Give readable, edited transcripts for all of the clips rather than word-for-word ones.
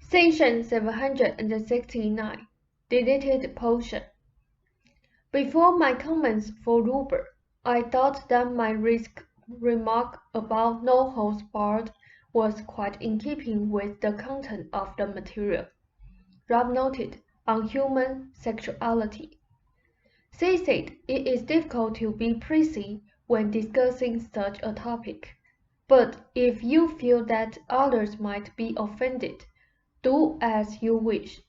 Section 769. Deleted portion. Before my comments for Ruber, I thought that my remark about no holds barred was quite in keeping with the content of the material. Rob noted on human sexuality. She said it is difficult to be precise when discussing such a topic, but if you feel that others might be offended, do as you wish.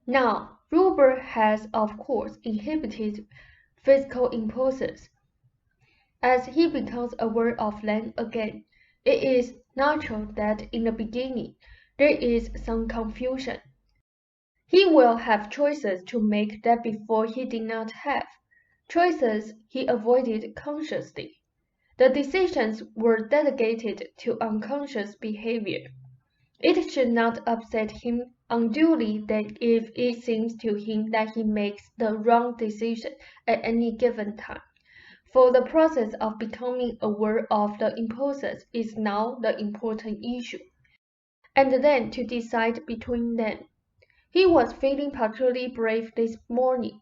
Now, Ruber has of course inhibited physical impulses. As he becomes aware of them again, it is natural that in the beginning there is some confusion. He will have choices to make that before he did not have, choices he avoided consciously. The decisions were delegated to unconscious behavior. It should not upset him unduly that if it seems to him that he makes the wrong decision at any given time, for the process of becoming aware of the impulses is now the important issue, and then to decide between them. He was feeling particularly brave this morning.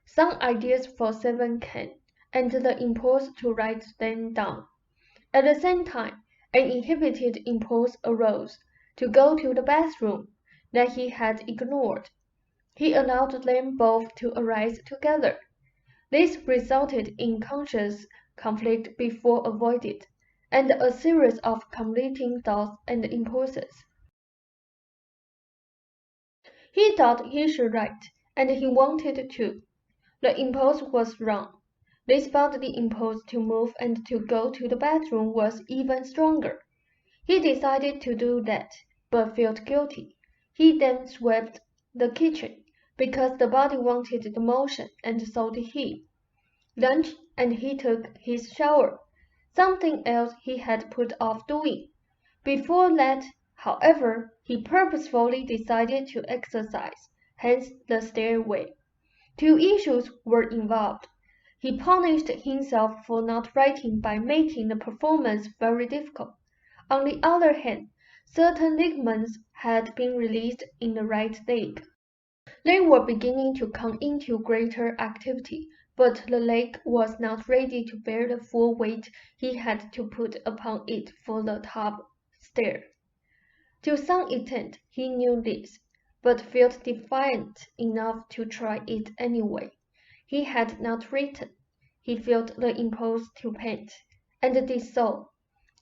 Some ideas for 7 came, and the impulse to write them down. At the same time, an inhibited impulse arose to go to the bathroom that he had ignored. He allowed them both to arise together. This resulted in conscious conflict before avoided, and a series of conflicting thoughts and impulses. He thought he should write, and he wanted to. The impulse was wrong. This bodily impulse to move and to go to the bathroom was even stronger. He decided to do that, but felt guilty. He then swept the kitchen, because the body wanted the motion, and so did he. Lunched, and he took his shower, something else he had put off doing. Before that, however, he purposefully decided to exercise, hence the stairway. 2 issues were involved. He punished himself for not writing by making the performance very difficult. On the other hand, certain ligaments had been released in the right leg. They were beginning to come into greater activity, but the leg was not ready to bear the full weight he had to put upon it for the top stair. To some extent he knew this, but felt defiant enough to try it anyway. He had not written. He felt the impulse to paint, and did so.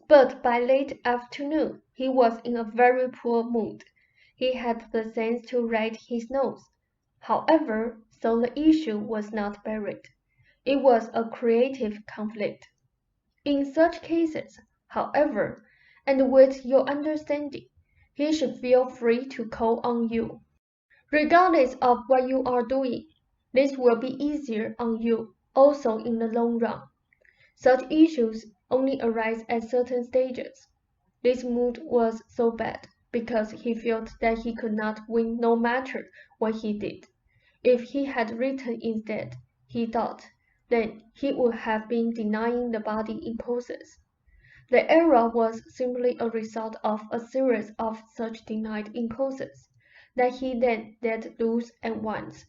But by late afternoon he was in a very poor mood. He had the sense to write his notes. However, so the issue was not buried. It was a creative conflict. In such cases, however, and with your understanding, he should feel free to call on you. Regardless of what you are doing, this will be easier on you also in the long run. Such issues only arise at certain stages. This mood was so bad because he felt that he could not win no matter what he did. If he had written instead, he thought, then he would have been denying the body impulses. The error was simply a result of a series of such denied impulses that he then let loose at once.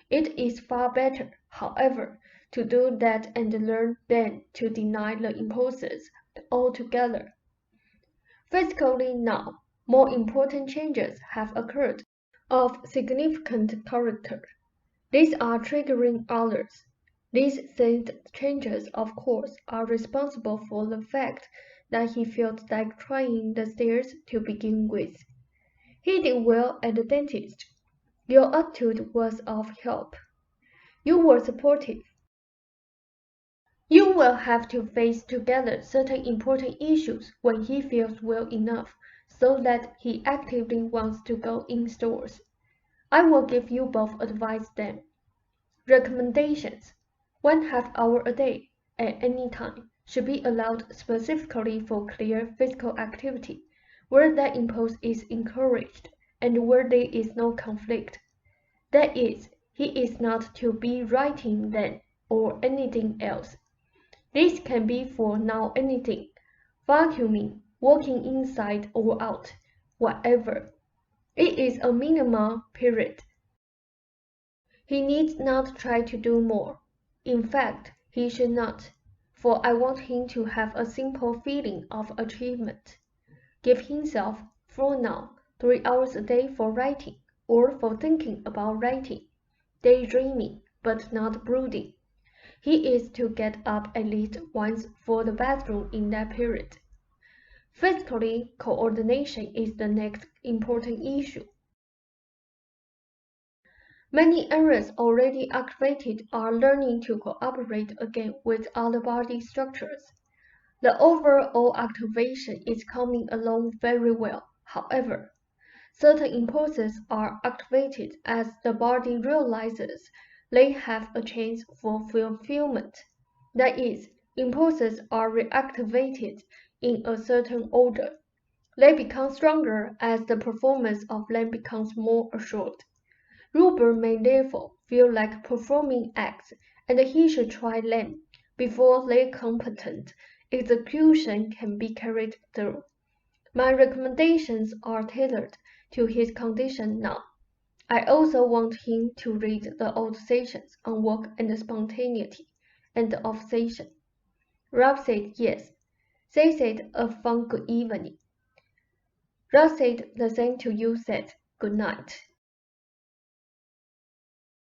It is far better, however, to do that and learn than to deny the impulses altogether. Physically now, more important changes have occurred of significant character. These are triggering others. These said changes, of course, are responsible for the fact that he felt like trying the stairs to begin with. He did well at the dentist. Your attitude was of help. You were supportive. You will have to face together certain important issues when he feels well enough so that he actively wants to go indoors. I will give you both advice then. Recommendations: 1/2 hour a day, at any time, should be allowed specifically for clear physical activity, where that impulse is encouraged, and where there is no conflict. That is, he is not to be writing then, or anything else. This can be for now anything, vacuuming, walking inside or out, whatever. It is a minimal period. He needs not try to do more. In fact, he should not, for I want him to have a simple feeling of achievement. Give himself, for now, 3 hours a day for writing, or for thinking about writing, daydreaming, but not brooding. He is to get up at least once for the bathroom in that period. Physically, coordination is the next important issue. Many areas already activated are learning to cooperate again with other body structures. The overall activation is coming along very well. However, certain impulses are activated as the body realizes they have a chance for fulfillment. That is, impulses are reactivated in a certain order. They become stronger as the performance of them becomes more assured. Rupert may therefore feel like performing acts, and he should try them before their competent execution can be carried through. My recommendations are tailored to his condition now. I also want him to read the old sessions on work and spontaneity and obsession. Rob said yes. They said a fun good evening. Rob said the same to you, Seth. Good night.